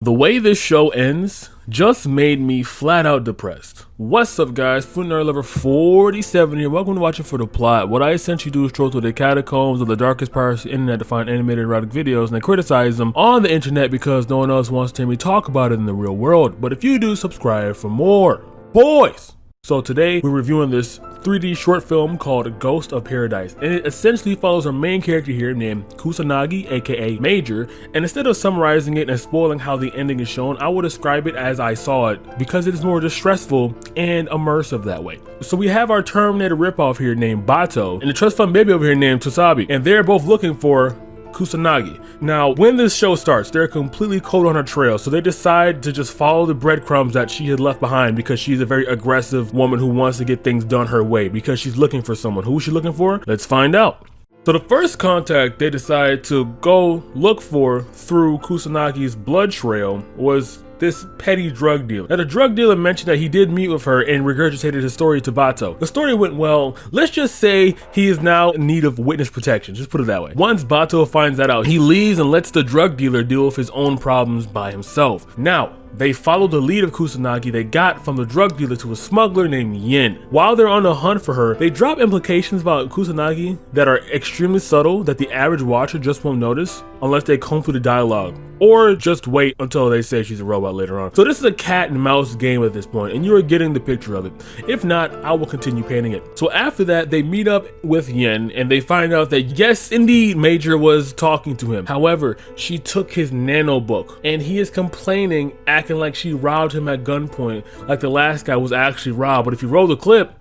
The way this show ends just made me flat out depressed. What's up guys, Food Nerd Lover 47 here, welcome to Watching for the Plot. What I essentially do is troll through the catacombs of the darkest parts of the internet to find animated erotic videos and I criticize them on the internet because no one else wants to hear me talk about it in the real world. But if you do, subscribe for more. Boys! So today we're reviewing this 3D short film called Ghost of Paradise, and it essentially follows our main character here named Kusanagi, aka Major, and instead of summarizing it and spoiling how the ending is shown, I will describe it as I saw it because it is more distressful and immersive that way. So we have our Terminator ripoff here named Bato, and the trust fund baby over here named Tosabi, and they're both looking for Kusanagi. Now, when this show starts, they're completely cold on her trail, so they decide to just follow the breadcrumbs that she had left behind because she's a very aggressive woman who wants to get things done her way because she's looking for someone. Who is she looking for? Let's find out. So the first contact they decide to go look for through Kusanagi's blood trail was this petty drug dealer. Now the drug dealer mentioned that he did meet with her and regurgitated his story to Bato. The story went well. Let's just say he is now in need of witness protection. Just put it that way. Once Bato finds that out, he leaves and lets the drug dealer deal with his own problems by himself. Now, they follow the lead of Kusanagi they got from the drug dealer to a smuggler named Yin. While they're on the hunt for her, they drop implications about Kusanagi that are extremely subtle that the average watcher just won't notice unless they comb through the dialogue, or just wait until they say she's a robot later on. So this is a cat and mouse game at this point, and you are getting the picture of it. If not, I will continue painting it. So after that, they meet up with Yin, and they find out that yes, indeed, Major was talking to him. However, she took his nano book, and he is complaining, acting like she robbed him at gunpoint, like the last guy was actually robbed. But if you roll the clip...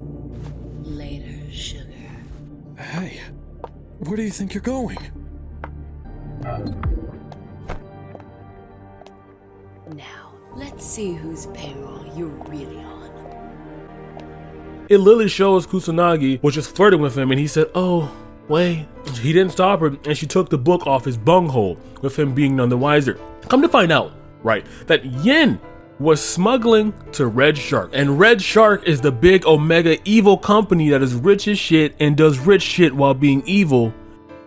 Later, sugar. Hey, where do you think you're going? Now, let's see whose payroll you're really on. It literally shows Kusanagi was just flirting with him and he said, oh, wait. He didn't stop her and she took the book off his bunghole with him being none the wiser. Come to find out, right, that Yin was smuggling to Red Shark. And Red Shark is the big Omega evil company that is rich as shit and does rich shit while being evil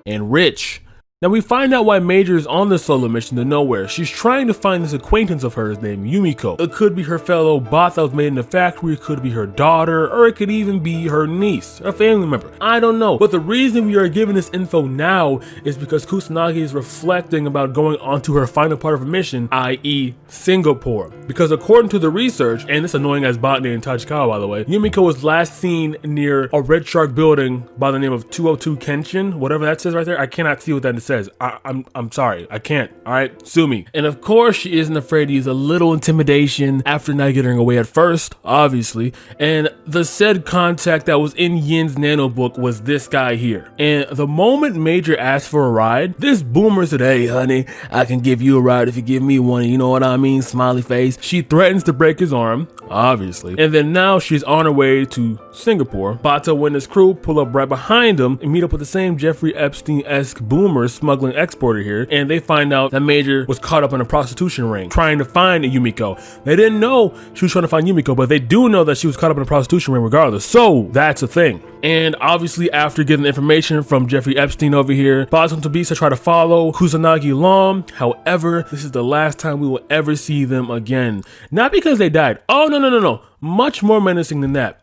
and rich. Now we find out why Major is on this solo mission to nowhere. She's trying to find this acquaintance of hers named Yumiko. It could be her fellow bot that was made in the factory, it could be her daughter, or it could even be her niece, a family member. I don't know. But the reason we are giving this info now is because Kusanagi is reflecting about going on to her final part of her mission, i.e. Singapore. Because according to the research, and this annoying ass bot named Tachikawa by the way, Yumiko was last seen near a Red Shark building by the name of 202 Kenshin, whatever that says right there. I cannot see what that says. I'm sorry, I can't, alright? Sue me. And of course she isn't afraid to use a little intimidation after not getting away at first, obviously. And the said contact that was in Yin's nano book was this guy here. And the moment Major asked for a ride, this boomer said, hey honey, I can give you a ride if you give me one, you know what I mean, smiley face. She threatens to break his arm, obviously. And then now she's on her way to Singapore. Bato and his crew pull up right behind him and meet up with the same Jeffrey Epstein-esque boomer smuggling exporter here, and they find out that Major was caught up in a prostitution ring trying to find Yumiko. They didn't know she was trying to find Yumiko, but they do know that she was caught up in a prostitution ring regardless, so that's a thing. And obviously after getting the information from Jeffrey Epstein over here, Bato and Tobisa try to follow Kusanagi along. However, this is the last time we will ever see them again. Not because they died. Oh no, much more menacing than that.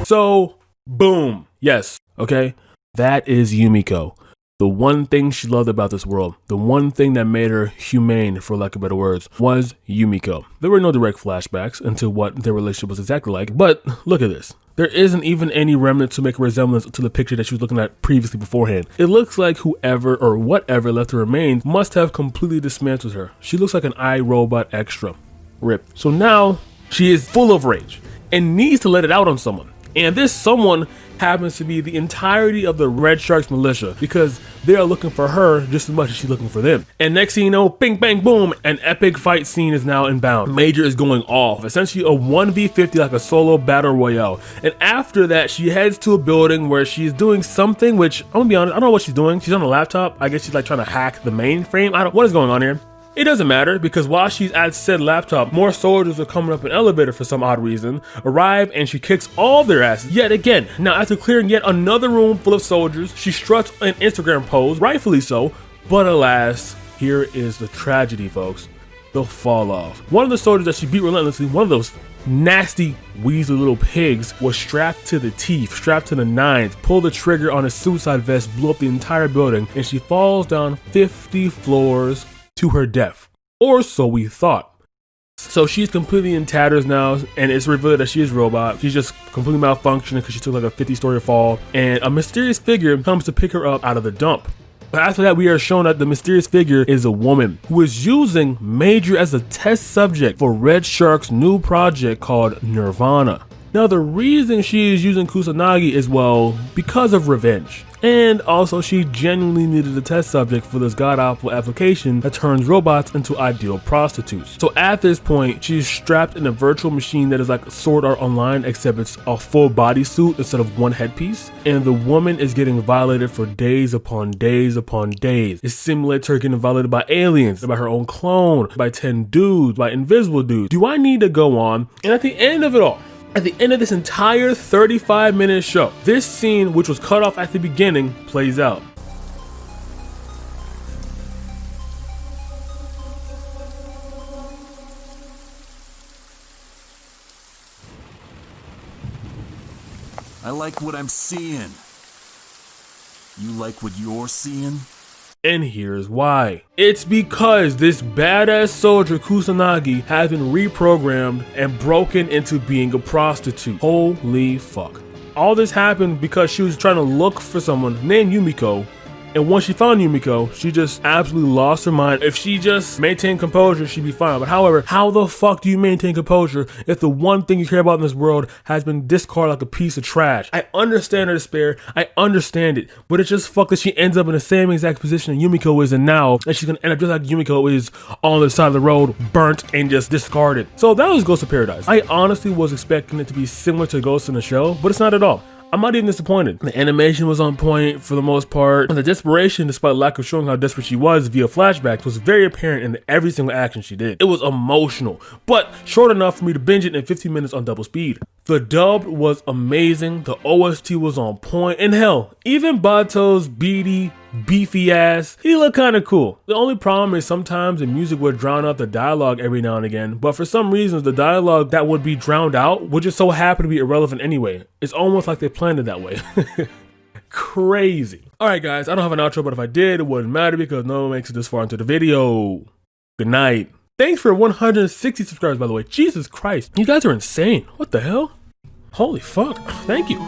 So, boom. Yes, okay? That is Yumiko. The one thing she loved about this world, the one thing that made her humane, for lack of better words, was Yumiko. There were no direct flashbacks into what their relationship was exactly like, but look at this. There isn't even any remnant to make a resemblance to the picture that she was looking at previously beforehand. It looks like whoever or whatever left her remains must have completely dismantled her. She looks like an iRobot extra. Rip. So now she is full of rage and needs to let it out on someone. And this someone happens to be the entirety of the Red Sharks militia because they are looking for her just as much as she's looking for them. And next thing you know, bing, bang, boom, an epic fight scene is now inbound. Major is going off, essentially a 1v50 like a solo battle royale. And after that, she heads to a building where she's doing something, which I'm gonna be honest, I don't know what she's doing. She's on a laptop. I guess she's like trying to hack the mainframe. What is going on here? It doesn't matter because while she's at said laptop, more soldiers are coming up an elevator for some odd reason, arrive and she kicks all their asses yet again. Now after clearing yet another room full of soldiers, she struts an Instagram pose, rightfully so, but alas, here is the tragedy, folks. The fall off. One of the soldiers that she beat relentlessly, one of those nasty, weaselly little pigs, was strapped to the teeth, strapped to the nines, pulled the trigger on a suicide vest, blew up the entire building, and she falls down 50 floors to her death. Or so we thought. So she's completely in tatters now, and it's revealed that she is a robot. She's just completely malfunctioning because she took like a 50-story fall, and a mysterious figure comes to pick her up out of the dump. But after that, we are shown that the mysterious figure is a woman who is using Major as a test subject for Red Shark's new project called Nirvana. Now the reason she is using Kusanagi is, well, because of revenge. And also she genuinely needed a test subject for this god-awful application that turns robots into ideal prostitutes. So at this point, she's strapped in a virtual machine that is like Sword Art Online, except it's a full bodysuit instead of one headpiece. And the woman is getting violated for days upon days upon days. It simulates her getting violated by aliens, by her own clone, by 10 dudes, by invisible dudes. Do I need to go on? And at the end of it all, at the end of this entire 35-minute show, this scene, which was cut off at the beginning, plays out. I like what I'm seeing. You like what you're seeing? And here's why. It's because this badass soldier Kusanagi has been reprogrammed and broken into being a prostitute. Holy fuck. All this happened because she was trying to look for someone named Yumiko, and once she found Yumiko, she just absolutely lost her mind. If she just maintained composure, she'd be fine. But however, how the fuck do you maintain composure if the one thing you care about in this world has been discarded like a piece of trash? I understand her despair, I understand it, but it's just fucked that she ends up in the same exact position that Yumiko is in now, and she's gonna end up just like Yumiko is on the side of the road, burnt and just discarded. So that was Ghost of Paradise. I honestly was expecting it to be similar to Ghost in the Shell, but it's not at all. I'm not even disappointed. The animation was on point for the most part, and the desperation, despite lack of showing how desperate she was via flashbacks, was very apparent in every single action she did. It was emotional, but short enough for me to binge it in 15 minutes on double speed. The dub was amazing, the OST was on point, and hell, even Bato's beefy ass, he looked kinda cool. The only problem is sometimes the music would drown out the dialogue every now and again, but for some reasons the dialogue that would be drowned out would just so happen to be irrelevant anyway. It's almost like they planned it that way. Crazy. Alright guys, I don't have an outro, but if I did, it wouldn't matter because no one makes it this far into the video. Good night. Thanks for 160 subscribers, by the way. Jesus Christ. You guys are insane. What the hell? Holy fuck. Thank you.